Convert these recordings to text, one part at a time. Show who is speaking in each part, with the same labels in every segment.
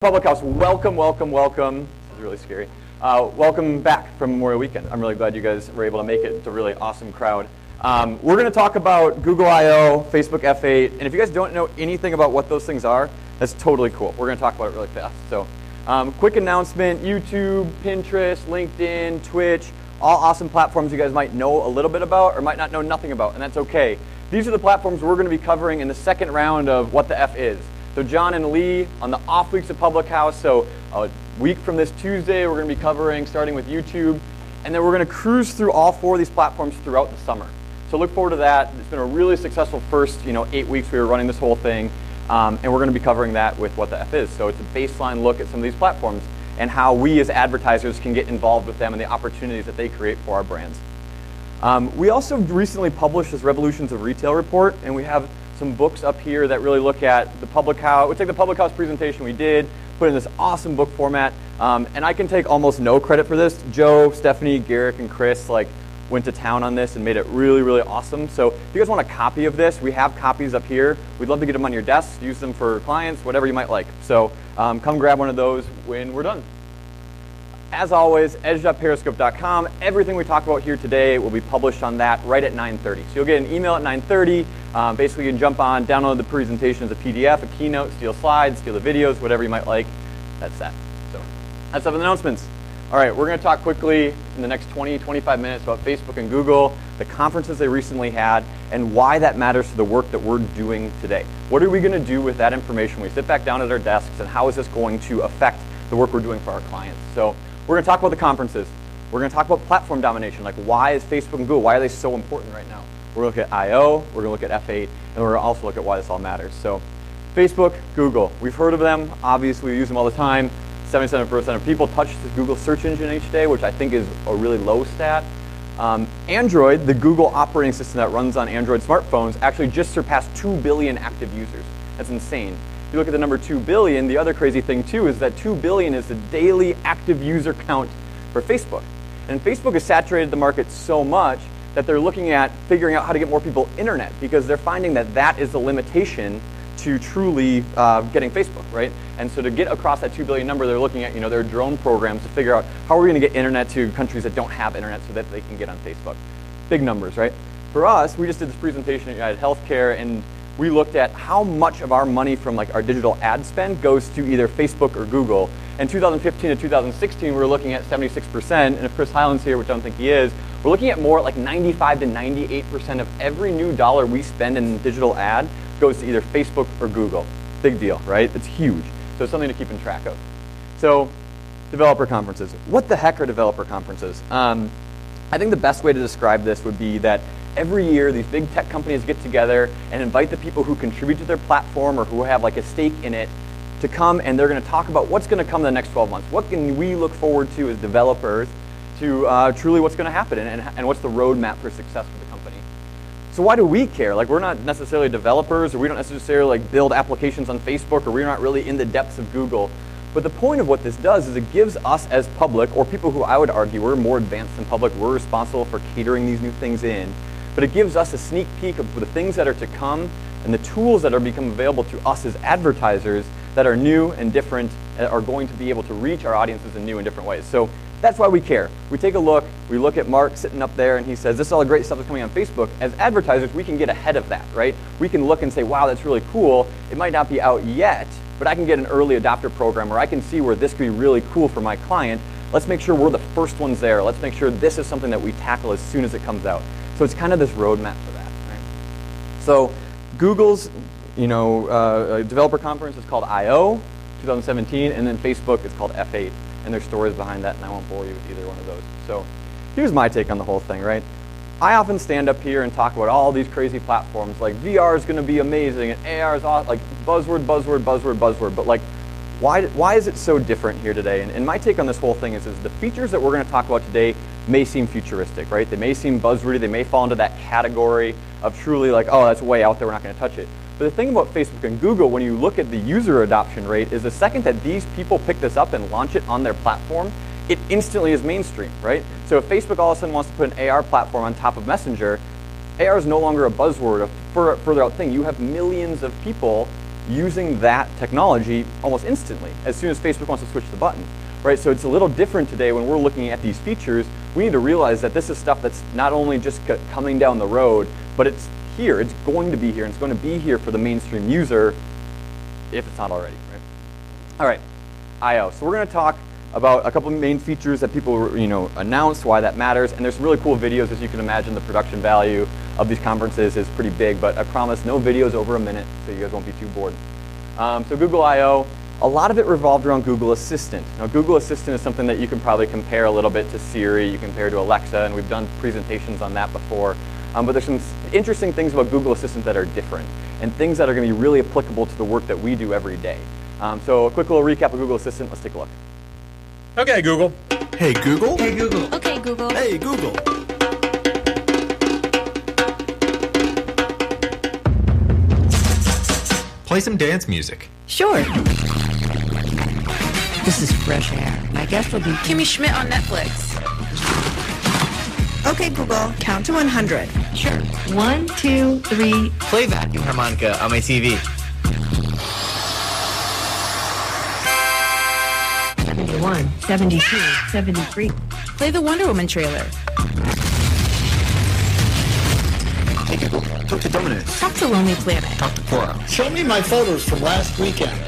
Speaker 1: Public House, welcome. This is really scary. Welcome back from Memorial Weekend. I'm really glad you guys were able to make it. It's a really awesome crowd. We're going to talk about Google I/O, Facebook F8, and if you guys don't know anything about what those things are, that's totally cool. We're going to talk about it really fast. So, quick announcement, YouTube, Pinterest, LinkedIn, Twitch, all awesome platforms you guys might know a little bit about or might not know nothing about, and that's okay. These are the platforms we're going to be covering in the second round of What the F is. So John and Lee on the off weeks of Public House, so a week from this Tuesday, we're going to be covering starting with YouTube, and then we're going to cruise through all four of these platforms throughout the summer. So look forward to that. It's been a really successful first 8 weeks we were running this whole thing, and we're going to be covering that with What the F is. So it's a baseline look at some of these platforms and how we as advertisers can get involved with them and the opportunities that they create for our brands. We also recently published this Revolutions of Retail report, and we have some books up here that really look at the Public House. We take the Public House presentation we did, put it in this awesome book format, and I can take almost no credit for this. Joe, Stephanie, Garrick, and Chris went to town on this and made it really, really awesome. So if you guys want a copy of this, we have copies up here. We'd love to get them on your desk, use them for clients, whatever you might like. So come grab one of those when we're done. As always, edge.periscope.com. Everything we talk about here today will be published on that right at 9:30. So you'll get an email at 9:30. Basically, you can jump on, download the presentation as a PDF, a keynote, steal slides, steal the videos, whatever you might like. That's that. So that's some announcements. All right, we're going to talk quickly in the next 20-25 minutes about Facebook and Google, the conferences they recently had, and why that matters to the work that we're doing today. What are we going to do with that information when we sit back down at our desks, and how is this going to affect the work we're doing for our clients? So we're going to talk about the conferences. We're going to talk about platform domination, like why is Facebook and Google, why are they so important right now? We're going to look at I/O, we're going to look at F8, and we're going to also look at why this all matters. So Facebook, Google, we've heard of them. Obviously, we use them all the time. 77% of people touch the Google search engine each day, which I think is a really low stat. Android, the Google operating system that runs on Android smartphones, actually just surpassed 2 billion active users. That's insane. If you look at the number 2 billion, the other crazy thing too is that 2 billion is the daily active user count for Facebook. And Facebook has saturated the market so much that they're looking at figuring out how to get more people internet, because they're finding that that is the limitation to truly getting Facebook, right? And so to get across that 2 billion number, they're looking at their drone programs to figure out how are we going to get internet to countries that don't have internet so that they can get on Facebook. Big numbers, right? For us, we just did this presentation at United Healthcare, and we looked at how much of our money from our digital ad spend goes to either Facebook or Google. In 2015 to 2016, we were looking at 76%, and if Chris Hyland's here, which I don't think he is, we're looking at more like 95 to 98% of every new dollar we spend in digital ad goes to either Facebook or Google. Big deal, right? It's huge. So it's something to keep in track of. So developer conferences. What the heck are developer conferences? I think the best way to describe this would be that every year these big tech companies get together and invite the people who contribute to their platform or who have a stake in it to come, and they're going to talk about what's going to come in the next 12 months. What can we look forward to as developers to truly what's going to happen, and what's the roadmap for success for the company. So why do we care? We're not necessarily developers, or we don't necessarily build applications on Facebook, or we're not really in the depths of Google. But the point of what this does is it gives us as public, or people who I would argue we're more advanced than public, we're responsible for catering these new things in, but it gives us a sneak peek of the things that are to come and the tools that are become available to us as advertisers that are new and different, are going to be able to reach our audiences in new and different ways. So that's why we care. We take a look, we look at Mark sitting up there, and he says, this is all the great stuff that's coming on Facebook. As advertisers, we can get ahead of that, right? We can look and say, wow, that's really cool. It might not be out yet, but I can get an early adopter program, or I can see where this could be really cool for my client. Let's make sure we're the first ones there. Let's make sure this is something that we tackle as soon as it comes out. So it's kind of this roadmap for that, right? So Google's developer conference is called I/O 2017, and then Facebook is called F8. And there's stories behind that, and I won't bore you with either one of those. So here's my take on the whole thing, right? I often stand up here and talk about all these crazy platforms, like VR is going to be amazing, and AR is awesome, like buzzword, but why is it so different here today? And my take on this whole thing is the features that we're going to talk about today may seem futuristic, right? They may seem buzzwordy, they may fall into that category of truly oh, that's way out there, we're not going to touch it. But the thing about Facebook and Google, when you look at the user adoption rate, is the second that these people pick this up and launch it on their platform, it instantly is mainstream, right? So if Facebook all of a sudden wants to put an AR platform on top of Messenger, AR is no longer a buzzword, a further out thing. You have millions of people using that technology almost instantly, as soon as Facebook wants to switch the button. Right, so it's a little different today when we're looking at these features. We need to realize that this is stuff that's not only just coming down the road, but it's here, it's going to be here, and it's going to be here for the mainstream user if it's not already, right? All right, I/O. So we're going to talk about a couple of main features that people announced, why that matters, and there's some really cool videos. As you can imagine, the production value of these conferences is pretty big, but I promise no videos over a minute, so you guys won't be too bored. So Google I/O. A lot of it revolved around Google Assistant. Now, Google Assistant is something that you can probably compare a little bit to Siri, you compare to Alexa, and we've done presentations on that before. But there's some interesting things about Google Assistant that are different, and things that are going to be really applicable to the work that we do every day. So a quick little recap of Google Assistant. Let's take a look.
Speaker 2: Okay, Google.
Speaker 3: Hey, Google.
Speaker 4: Hey, Google.
Speaker 5: Okay, Google.
Speaker 3: Hey, Google.
Speaker 2: Play some dance music.
Speaker 5: Sure. This is fresh air. My guest will be
Speaker 4: Kimmy Schmidt on Netflix.
Speaker 6: Okay, Google, count to 100.
Speaker 5: Sure. 1, 2, 3.
Speaker 7: Play Vacuum Harmonica on my TV.
Speaker 5: 71, 72, 73.
Speaker 4: Play the Wonder Woman trailer.
Speaker 3: Hey, Google, talk to Dominus.
Speaker 4: Talk to Lonely Planet.
Speaker 7: Talk to Quora.
Speaker 8: Show me my photos from last weekend.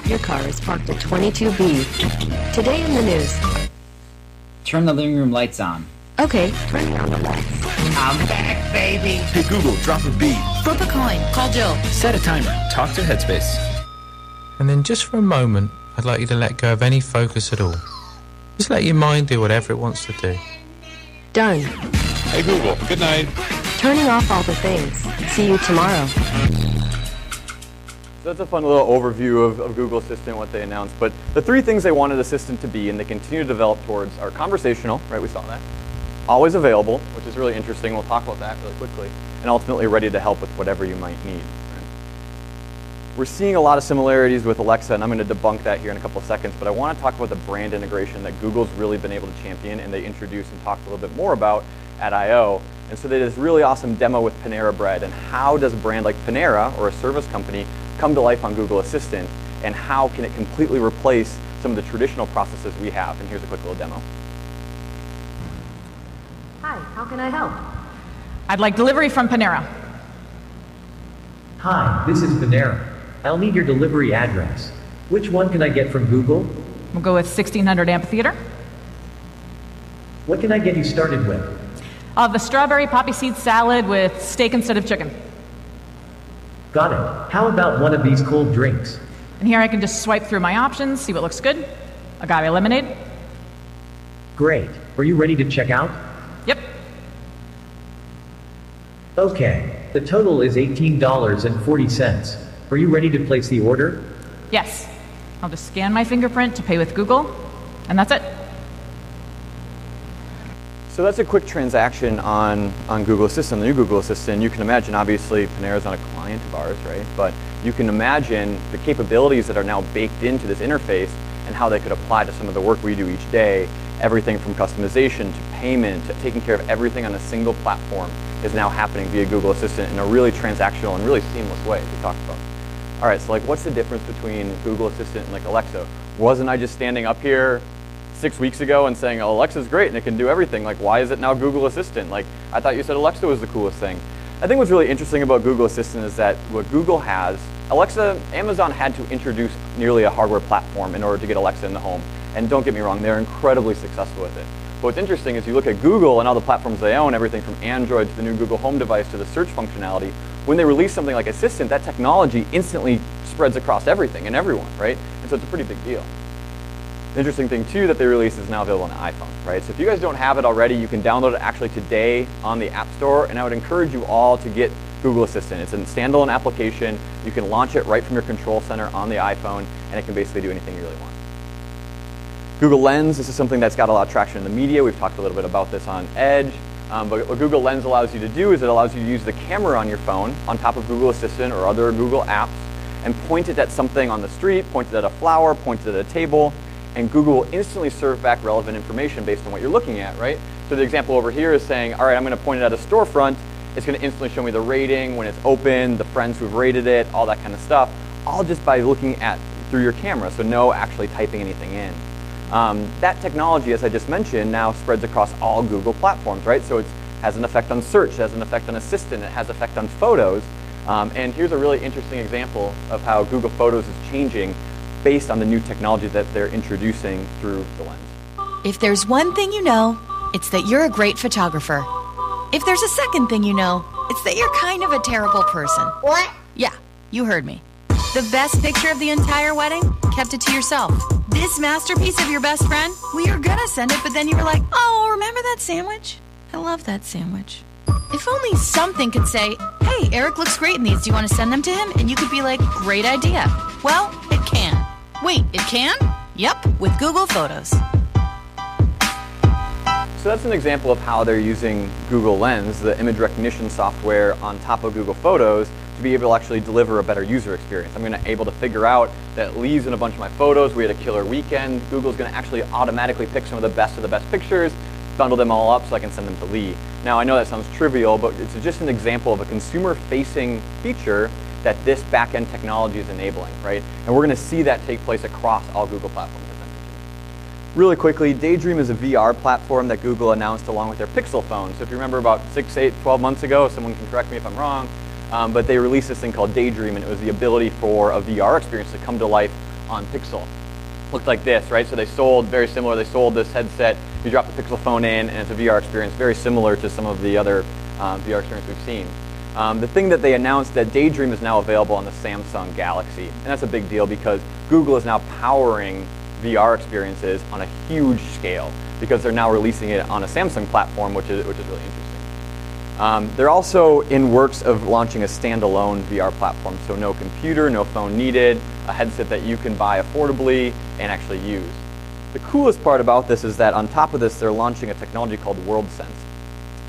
Speaker 5: Your car is parked at 22B. Today in the news.
Speaker 7: Turn the living room lights on.
Speaker 5: Okay, turn on the lights.
Speaker 7: I'm back, baby.
Speaker 3: Hey, Google, drop a beat.
Speaker 4: Flip a coin. Call Jill.
Speaker 7: Set a timer.
Speaker 2: Talk to Headspace.
Speaker 9: And then just for a moment, I'd like you to let go of any focus at all. Just let your mind do whatever it wants to do.
Speaker 5: Done.
Speaker 2: Hey, Google. Good night.
Speaker 5: Turning off all the things. See you tomorrow.
Speaker 1: So that's a fun little overview of Google Assistant, what they announced. But the three things they wanted Assistant to be, and they continue to develop towards, are conversational, right, we saw that. Always available, which is really interesting. We'll talk about that really quickly. And ultimately ready to help with whatever you might need. Right? We're seeing a lot of similarities with Alexa, and I'm going to debunk that here in a couple of seconds. But I want to talk about the brand integration that Google's really been able to champion, and they introduced and talked a little bit more about at I/O. And so they did this really awesome demo with Panera Bread, and how does a brand like Panera, or a service company, come to life on Google Assistant, and how can it completely replace some of the traditional processes we have? And here's a quick little demo.
Speaker 5: Hi, how can I help?
Speaker 10: I'd like delivery from Panera.
Speaker 11: Hi, this is Panera. I'll need your delivery address. Which one can I get from Google?
Speaker 10: We'll go with 1600 Amphitheater.
Speaker 11: What can I get you started with?
Speaker 10: I'll have the strawberry poppy seed salad with steak instead of chicken.
Speaker 11: Got it. How about one of these cold drinks?
Speaker 10: And here I can just swipe through my options, see what looks good. Agave lemonade.
Speaker 11: Great. Are you ready to check out?
Speaker 10: Yep.
Speaker 11: Okay. The total is $18.40. Are you ready to place the order?
Speaker 10: Yes. I'll just scan my fingerprint to pay with Google, and that's it.
Speaker 1: So that's a quick transaction on Google Assistant, the new Google Assistant. You can imagine, obviously, Panera's not a client of ours, right? But you can imagine the capabilities that are now baked into this interface and how they could apply to some of the work we do each day. Everything from customization to payment to taking care of everything on a single platform is now happening via Google Assistant in a really transactional and really seamless way, as we talked about. All right, so like, what's the difference between Google Assistant and like Alexa? Wasn't I just standing up here 6 weeks ago and saying, oh, Alexa's great and it can do everything? Like, why is it now Google Assistant? Like, I thought you said Alexa was the coolest thing. I think what's really interesting about Google Assistant is that what Google has, Amazon had to introduce nearly a hardware platform in order to get Alexa in the home. And don't get me wrong, they're incredibly successful with it. But what's interesting is you look at Google and all the platforms they own, everything from Android to the new Google Home device to the search functionality. When they release something like Assistant, that technology instantly spreads across everything and everyone, right? And so it's a pretty big deal. The interesting thing too that they released is now available on the iPhone, right? So if you guys don't have it already, you can download it actually today on the App Store, and I would encourage you all to get Google Assistant. It's a standalone application. You can launch it right from your control center on the iPhone, and it can basically do anything you really want. Google Lens, this is something that's got a lot of traction in the media. We've talked a little bit about this on Edge. But what Google Lens allows you to do is it allows you to use the camera on your phone on top of Google Assistant or other Google apps and point it at something on the street, point it at a flower, point it at a table, and Google will instantly serve back relevant information based on what you're looking at, right? So the example over here is saying, all right, I'm going to point it at a storefront, It's going to instantly show me the rating, when it's open, the friends who've rated it, all that kind of stuff, all just by looking at through your camera, so no actually typing anything in. That technology, as I just mentioned, now spreads across all Google platforms, right? So it has an effect on search, it has an effect on Assistant, it has an effect on Photos. And here's a really interesting example of how Google Photos is changing based on the new technology that they're introducing through the Lens.
Speaker 4: If there's one thing you know, it's that you're a great photographer. If there's a second thing you know, it's that you're kind of a terrible person.
Speaker 12: What?
Speaker 4: Yeah, you heard me. The best picture of the entire wedding? Kept it to yourself. This masterpiece of your best friend? We were gonna send it, but then you were like, oh, remember that sandwich? I love that sandwich. If only something could say, hey, Eric looks great in these. Do you want to send them to him? And you could be like, great idea. Well, it can. Wait, it can? Yep, with Google Photos.
Speaker 1: So that's an example of how they're using Google Lens, the image recognition software on top of Google Photos, to be able to actually deliver a better user experience. I'm going to able to figure out that Lee's in a bunch of my photos, we had a killer weekend. Google's going to actually automatically pick some of the best pictures, bundle them all up so I can send them to Lee. Now I know that sounds trivial, but it's just an example of a consumer-facing feature that this back-end technology is enabling, right? And we're going to see that take place across all Google platforms. Really quickly, Daydream is a VR platform that Google announced along with their Pixel phone. So if you remember about 6, 8, 12 months ago, someone can correct me if I'm wrong, but they released this thing called Daydream, and it was the ability for a VR experience to come to life on Pixel. Looked like this, right? So they sold, very similar, they sold this headset, you drop the Pixel phone in, and it's a VR experience very similar to some of the other VR experience we've seen. The thing that they announced that Daydream is now available on the Samsung Galaxy, and that's a big deal because Google is now powering VR experiences on a huge scale because they're now releasing it on a Samsung platform, which is really interesting. They're also in works of launching a standalone VR platform, so no computer, no phone needed, a headset that you can buy affordably and actually use. The coolest part about this is that on top of this, they're launching a technology called WorldSense.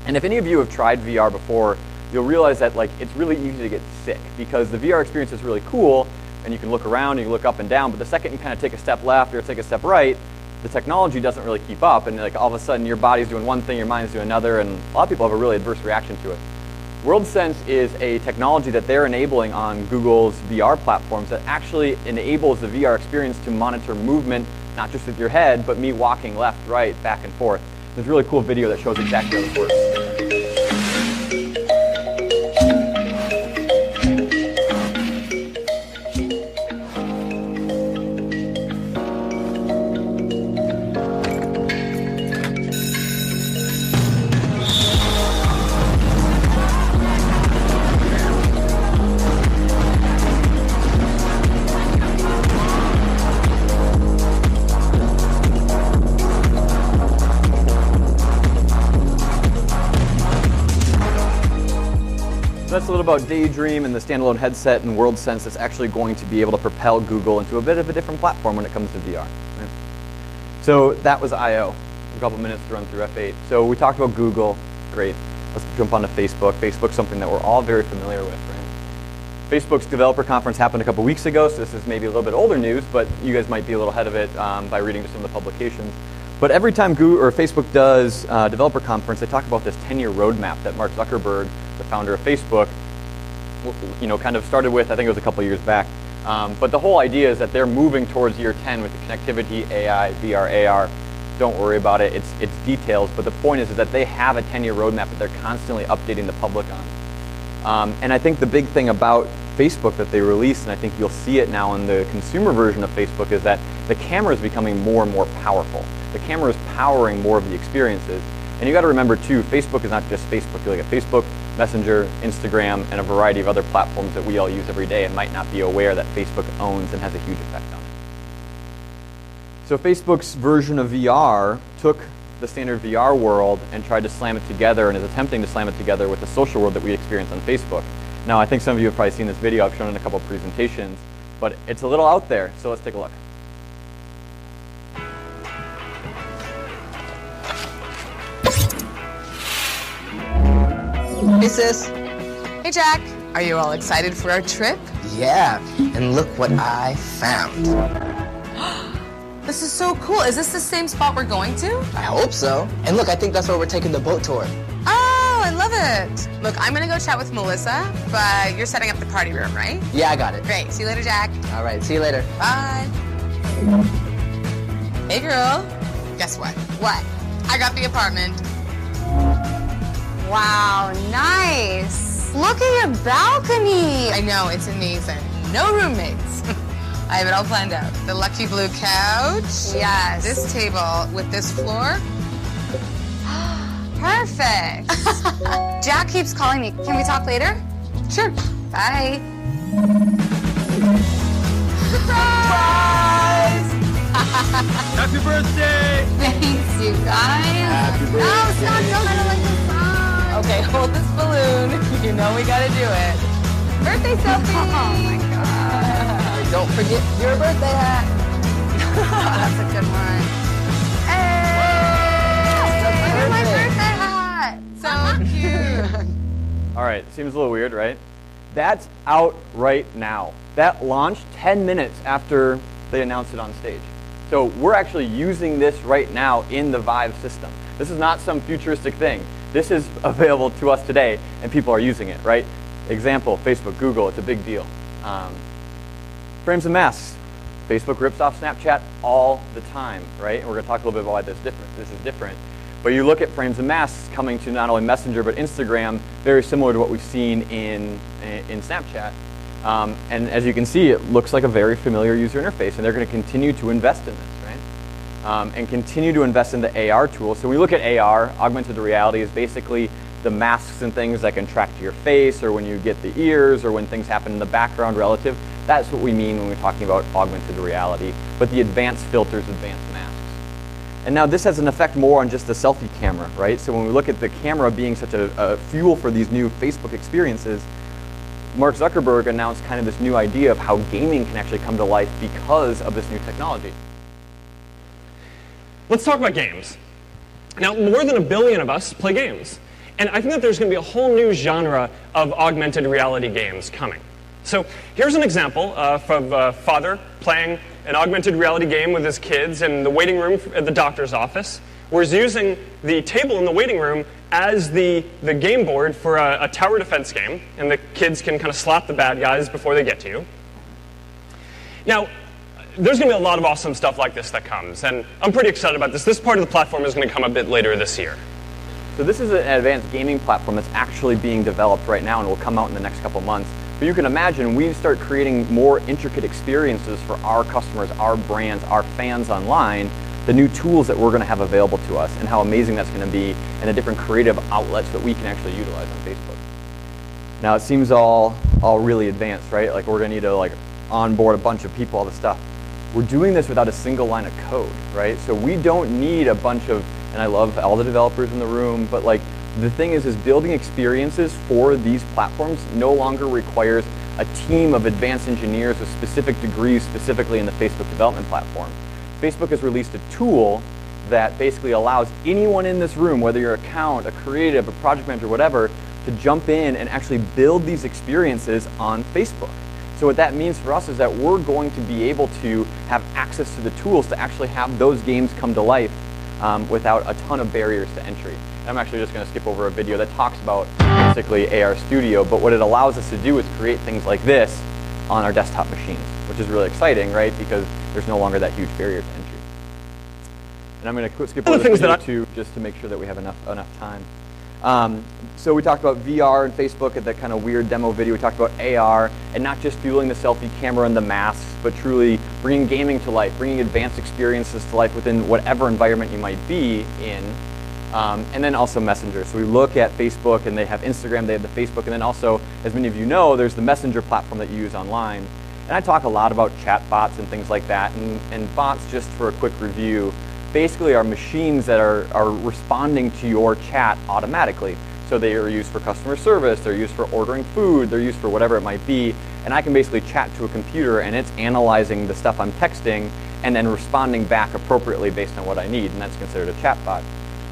Speaker 1: And if any of you have tried VR before, you'll realize that it's really easy to get sick because the VR experience is really cool, and you can look around, you can look up and down, but the second you kind of take a step left or take a step right, the technology doesn't really keep up, and all of a sudden your body's doing one thing, your mind's doing another, and a lot of people have a really adverse reaction to it. WorldSense is a technology that they're enabling on Google's VR platforms that actually enables the VR experience to monitor movement, not just with your head, but me walking left, right, back and forth. There's a really cool video that shows exactly how this works. That's a little about Daydream and the standalone headset and WorldSense that's actually going to be able to propel Google into a bit of a different platform when it comes to VR. Right? So that was I/O. A couple minutes to run through F8. So we talked about Google. Great. Let's jump onto Facebook. Facebook's something that we're all very familiar with, right? Facebook's developer conference happened a couple weeks ago, so this is maybe a little bit older news, but you guys might be a little ahead of it by reading some of the publications. But every time Google or Facebook does a developer conference, they talk about this 10-year roadmap that Mark Zuckerberg, the founder of Facebook, kind of started with. I think it was a couple years back. But the whole idea is that they're moving towards year 10 with the connectivity, AI, VR, AR. Don't worry about it. It's details. But the point is that they have a 10-year roadmap that they're constantly updating the public on. And I think the big thing about Facebook that they released, and I think you'll see it now in the consumer version of Facebook, is that the camera is becoming more and more powerful. The camera is powering more of the experiences. And you got to remember too, Facebook is not just Facebook. You look at Facebook, Messenger, Instagram, and a variety of other platforms that we all use every day and might not be aware that Facebook owns and has a huge effect on it. So Facebook's version of VR took the standard VR world and tried to slam it together and is attempting to slam it together with the social world that we experience on Facebook. Now I think some of you have probably seen this video. I've shown it in a couple of presentations, but it's a little out there, so let's take a look.
Speaker 13: Hey sis.
Speaker 14: Hey Jack, are you all excited for our trip?
Speaker 13: Yeah, and look what I found.
Speaker 14: This is so cool. Is this the same spot we're going to?
Speaker 13: I hope so. And look, I think that's where we're taking the boat tour.
Speaker 14: Oh, I love it. Look, I'm gonna go chat with Melissa, but you're setting up the party room, right?
Speaker 13: Yeah, I got it.
Speaker 14: Great. See you later, Jack.
Speaker 13: All right, see you later.
Speaker 14: Bye. Hey, girl. Guess what? What? I got the apartment.
Speaker 12: Wow, nice. Look at your balcony.
Speaker 14: I know, it's amazing. No roommates. I have it all planned out. The lucky blue couch.
Speaker 12: Yes.
Speaker 14: This table with this floor.
Speaker 12: Perfect. Jack keeps calling me. Can we talk later?
Speaker 14: Sure. Bye.
Speaker 12: Surprise!
Speaker 3: Happy birthday!
Speaker 12: Thanks, you guys.
Speaker 3: Happy birthday.
Speaker 12: No, stop. Don't I don't like this song.
Speaker 14: Okay, hold this balloon. You know we gotta do it. Birthday selfie.
Speaker 12: Oh my god.
Speaker 14: Don't forget your birthday hat.
Speaker 12: That's a good one. Hey! Look at my birthday hat.
Speaker 14: So cute.
Speaker 1: All right, seems a little weird, right? That's out right now. That launched 10 minutes after they announced it on stage. So we're actually using this right now in the Vive system. This is not some futuristic thing. This is available to us today, and people are using it, right? Example, Facebook, Google, it's a big deal. Frames and masks. Facebook rips off Snapchat all the time, right? And we're gonna talk a little bit about why this is different. But you look at frames and masks coming to not only Messenger, but Instagram, very similar to what we've seen in Snapchat. And as you can see, it looks like a very familiar user interface, and they're going to continue to invest in this, right? And continue to invest in the AR tools. So when we look at AR, augmented reality is basically the masks and things that can track to your face, or when you get the ears, or when things happen in the background relative. That's what we mean when we're talking about augmented reality, but the advanced filters, advanced masks. And now this has an effect more on just the selfie camera, right? So when we look at the camera being such a fuel for these new Facebook experiences, Mark Zuckerberg announced kind of this new idea of how gaming can actually come to life because of this new technology.
Speaker 15: Let's talk about games. Now, more than 1 billion of us play games. And I think that there's going to be a whole new genre of augmented reality games coming. So here's an example of a father playing an augmented reality game with his kids in the waiting room at the doctor's office, where he's using the table in the waiting room as the game board for a tower defense game, and the kids can kind of slap the bad guys before they get to you. Now, there's going to be a lot of awesome stuff like this that comes, and I'm pretty excited about this. This part of the platform is going to come a bit later this year.
Speaker 1: So this is an advanced gaming platform that's actually being developed right now and will come out in the next couple months. But you can imagine we start creating more intricate experiences for our customers, our brands, our fans online, the new tools that we're going to have available to us, and how amazing that's going to be, and the different creative outlets that we can actually utilize on Facebook. Now it seems all really advanced, right? Like we're going to need to onboard a bunch of people, all this stuff. We're doing this without a single line of code, right? So we don't need a bunch of, and I love all the developers in the room, but the thing is building experiences for these platforms no longer requires a team of advanced engineers with specific degrees specifically in the Facebook development platform. Facebook has released a tool that basically allows anyone in this room, whether you're an account, a creative, a project manager, whatever, to jump in and actually build these experiences on Facebook. So what that means for us is that we're going to be able to have access to the tools to actually have those games come to life without a ton of barriers to entry. And I'm actually just going to skip over a video that talks about basically AR Studio, but what it allows us to do is create things like this on our desktop machines, which is really exciting, right? Because there's no longer that huge barrier to entry. And I'm going to skip over the video too, just to make sure that we have enough time. So we talked about VR and Facebook at that kind of weird demo video. We talked about AR, and not just fueling the selfie camera and the masks, but truly bringing gaming to life, bringing advanced experiences to life within whatever environment you might be in. And then also Messenger. So we look at Facebook, and they have Instagram, they have the Facebook, and then also, as many of you know, there's the Messenger platform that you use online. And I talk a lot about chat bots and things like that, and bots, just for a quick review, basically are machines that are responding to your chat automatically. So they are used for customer service, they're used for ordering food, they're used for whatever it might be, and I can basically chat to a computer and it's analyzing the stuff I'm texting and then responding back appropriately based on what I need, and that's considered a chat bot.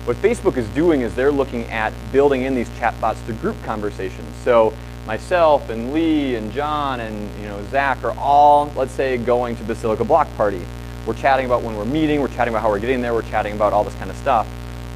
Speaker 1: What Facebook is doing is they're looking at building in these chat bots to group conversations. So myself and Lee and John and Zach are all, let's say, going to the Basilica Block Party. We're chatting about when we're meeting, we're chatting about how we're getting there, we're chatting about all this kind of stuff.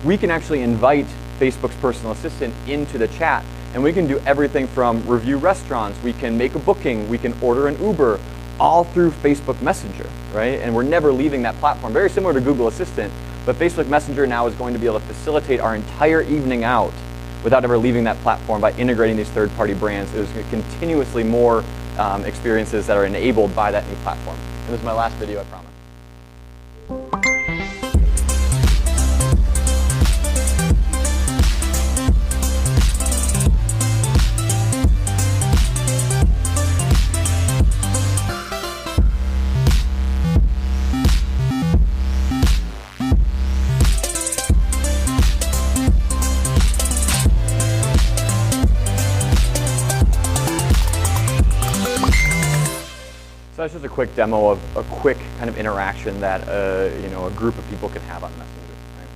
Speaker 1: We can actually invite Facebook's personal assistant into the chat, and we can do everything from review restaurants, we can make a booking, we can order an Uber, all through Facebook Messenger, right? And we're never leaving that platform. Very similar to Google Assistant, but Facebook Messenger now is going to be able to facilitate our entire evening out without ever leaving that platform by integrating these third-party brands. There's continuously more experiences that are enabled by that new platform. And this is my last video, I promise. So that's just a quick demo of a quick kind of interaction that a group of people can have on Messenger. Right?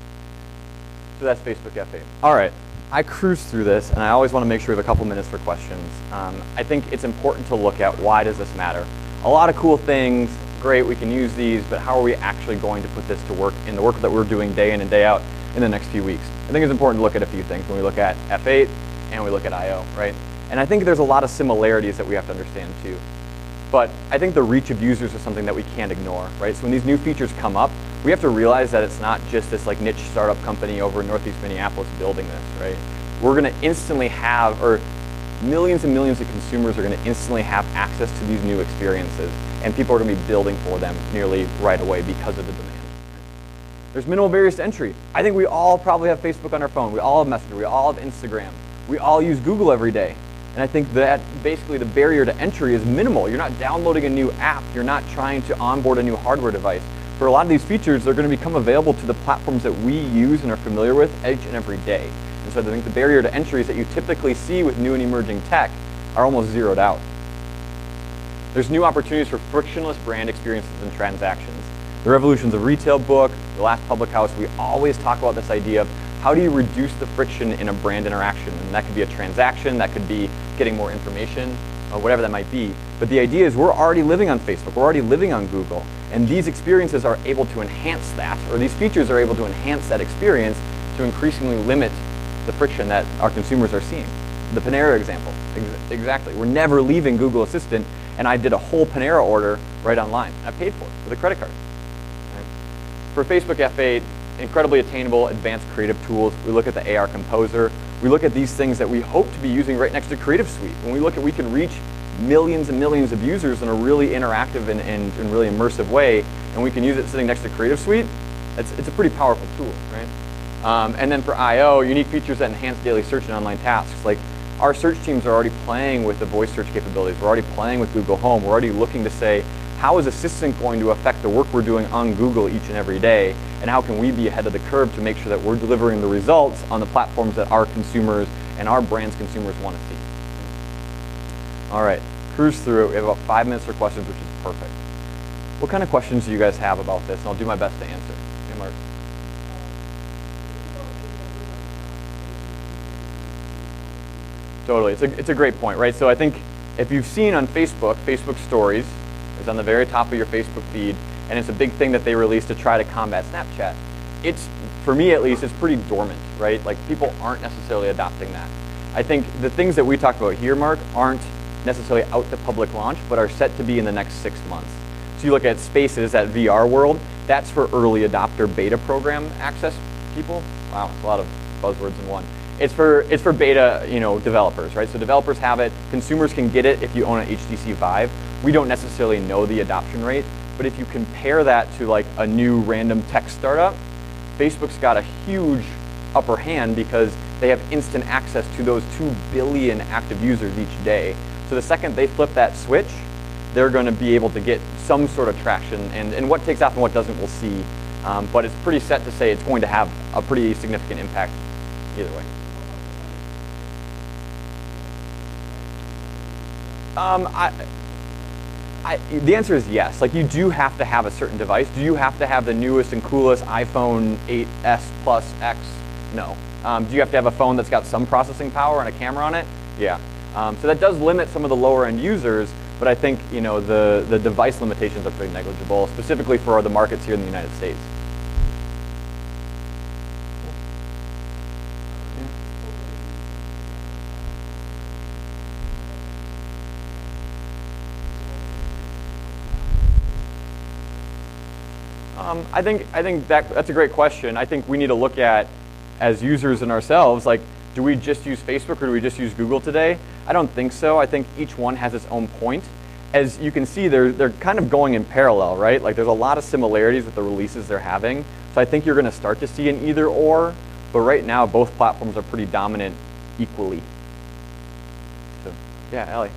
Speaker 1: So that's Facebook F8. All right, I cruised through this, and I always want to make sure we have a couple minutes for questions. I think it's important to look at why does this matter. A lot of cool things, great, we can use these, but how are we actually going to put this to work in the work that we're doing day in and day out in the next few weeks? I think it's important to look at a few things when we look at F8 and we look at I/O, right? And I think there's a lot of similarities that we have to understand too. But I think the reach of users is something that we can't ignore, right? So when these new features come up, we have to realize that it's not just this like niche startup company over in Northeast Minneapolis building this, right? We're gonna instantly have, or millions and millions of consumers are gonna instantly have access to these new experiences, and people are gonna be building for them nearly right away because of the demand. There's minimal barriers to entry. I think we all probably have Facebook on our phone. We all have Messenger, we all have Instagram. We all use Google every day. And I think that basically the barrier to entry is minimal. You're not downloading a new app. You're not trying to onboard a new hardware device. For a lot of these features, they're going to become available to the platforms that we use and are familiar with each and every day. And so I think the barrier to entries that you typically see with new and emerging tech are almost zeroed out. There's new opportunities for frictionless brand experiences and transactions. The revolutions of retail book, the last public house, we always talk about this idea of how do you reduce the friction in a brand interaction? And that could be a transaction, that could be getting more information, or whatever that might be. But the idea is we're already living on Facebook, we're already living on Google, and these experiences are able to enhance that, or these features are able to enhance that experience to increasingly limit the friction that our consumers are seeing. The Panera example, exactly. We're never leaving Google Assistant, and I did a whole Panera order right online. I paid for it with a credit card. Right? For Facebook F8, incredibly attainable advanced creative tools. We look at the AR Composer. We look at these things that we hope to be using right next to Creative Suite. When we look at, we can reach millions and millions of users in a really interactive and really immersive way, and we can use it sitting next to Creative Suite. It's a pretty powerful tool, right? And then for I/O, unique features that enhance daily search and online tasks. Like our search teams are already playing with the voice search capabilities. We're already playing with Google Home. We're already looking to say, how is Assistant going to affect the work we're doing on Google each and every day? And how can we be ahead of the curve to make sure that we're delivering the results on the platforms that our consumers and our brand's consumers want to see? All right, cruise through it. We have about 5 minutes for questions, which is perfect. What kind of questions do you guys have about this? And I'll do my best to answer. Hey, Mark. Totally, it's a great point, right? So I think if you've seen on Facebook, Facebook Stories is on the very top of your Facebook feed, and it's a big thing that they released to try to combat Snapchat. It's, for me at least, it's pretty dormant, right? Like people aren't necessarily adopting that. I think the things that we talked about here, Mark, aren't necessarily out to public launch, but are set to be in the next 6 months. So you look at Spaces, that VR world, that's for early adopter beta program access people. Wow, it's a lot of buzzwords in one. It's for beta, developers, right? So developers have it, consumers can get it if you own an HTC Vive. We don't necessarily know the adoption rate, but if you compare that to like a new random tech startup, Facebook's got a huge upper hand because they have instant access to those 2 billion active users each day. So the second they flip that switch, they're going to be able to get some sort of traction, and what takes off and what doesn't, we'll see. But it's pretty set to say it's going to have a pretty significant impact either way. The answer is yes. Like you do have to have a certain device. Do you have to have the newest and coolest iPhone 8s Plus X? No. Do you have to have a phone that's got some processing power and a camera on it? Yeah. So that does limit some of the lower end users, but I think the device limitations are pretty negligible, specifically for the markets here in the United States. I think that's a great question. I think we need to look at, as users and ourselves, like, do we just use Facebook or do we just use Google today? I don't think so. I think each one has its own point. As you can see, they're kind of going in parallel, right? Like, there's a lot of similarities with the releases they're having. So I think you're going to start to see an either or, but right now both platforms are pretty dominant equally. So, yeah, Allie.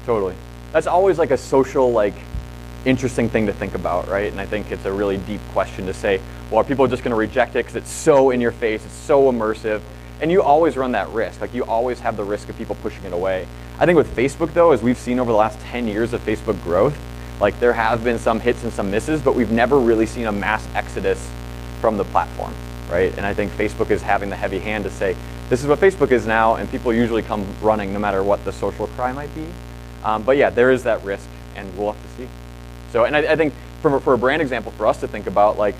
Speaker 1: Totally. That's always like a social, like, interesting thing to think about, right? And I think it's a really deep question to say, well, are people just going to reject it because it's so in your face, it's so immersive? And you always run that risk. Like, you always have the risk of people pushing it away. I think with Facebook, though, as we've seen over the last 10 years of Facebook growth, like, there have been some hits and some misses, but we've never really seen a mass exodus from the platform, right? And I think Facebook is having the heavy hand to say, this is what Facebook is now, and people usually come running no matter what the social cry might be. But yeah, there is that risk, and we'll have to see. So, and I think for a brand example for us to think about, like,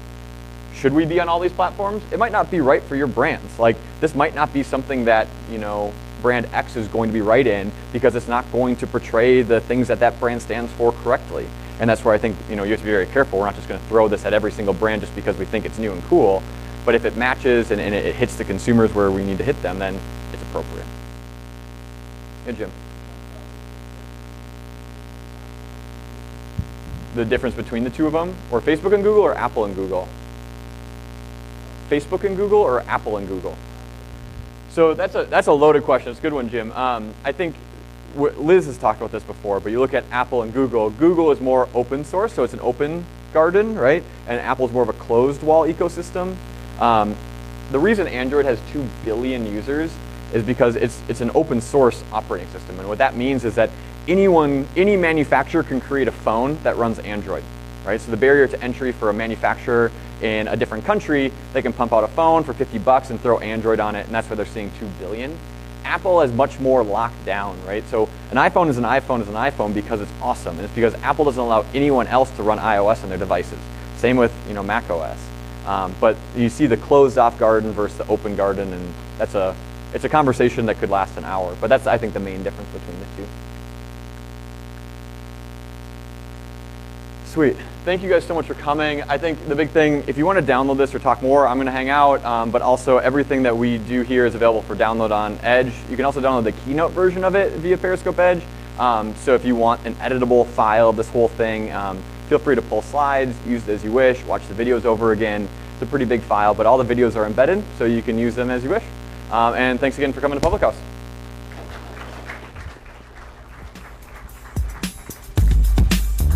Speaker 1: should we be on all these platforms? It might not be right for your brands. Like, this might not be something that, you know, brand X is going to be right in because it's not going to portray the things that that brand stands for correctly. And that's where I think, you know, you have to be very careful. We're not just going to throw this at every single brand just because we think it's new and cool. But if it matches and it hits the consumers where we need to hit them, then it's appropriate. Yeah, Jim. The difference between the two of them, or Facebook and Google, or Apple and Google? Facebook and Google, or Apple and Google? So that's a loaded question. It's a good one, Jim. I think Liz has talked about this before, but you look at Apple and Google. Google is more open source, so it's an open garden, right? And Apple's more of a closed wall ecosystem. The reason Android has 2 billion users is because it's an open source operating system, and what that means is that any manufacturer can create a phone that runs Android, right? So the barrier to entry for a manufacturer in a different country, they can pump out a phone for $50 and throw Android on it, and that's why they're seeing 2 billion. Apple is much more locked down, right? So an iPhone is an iPhone is an iPhone because it's awesome, and it's because Apple doesn't allow anyone else to run iOS on their devices. Same with, you know, Mac OS. But you see the closed-off garden versus the open garden, and it's a conversation that could last an hour. But that's, I think, the main difference between the two. Sweet. Thank you guys so much for coming. I think the big thing, if you want to download this or talk more, I'm going to hang out, but also everything that we do here is available for download on Edge. You can also download the Keynote version of it via Periscope Edge. So if you want an editable file of this whole thing, feel free to pull slides, use it as you wish, watch the videos over again. It's a pretty big file, but all the videos are embedded, so you can use them as you wish. And thanks again for coming to Public House.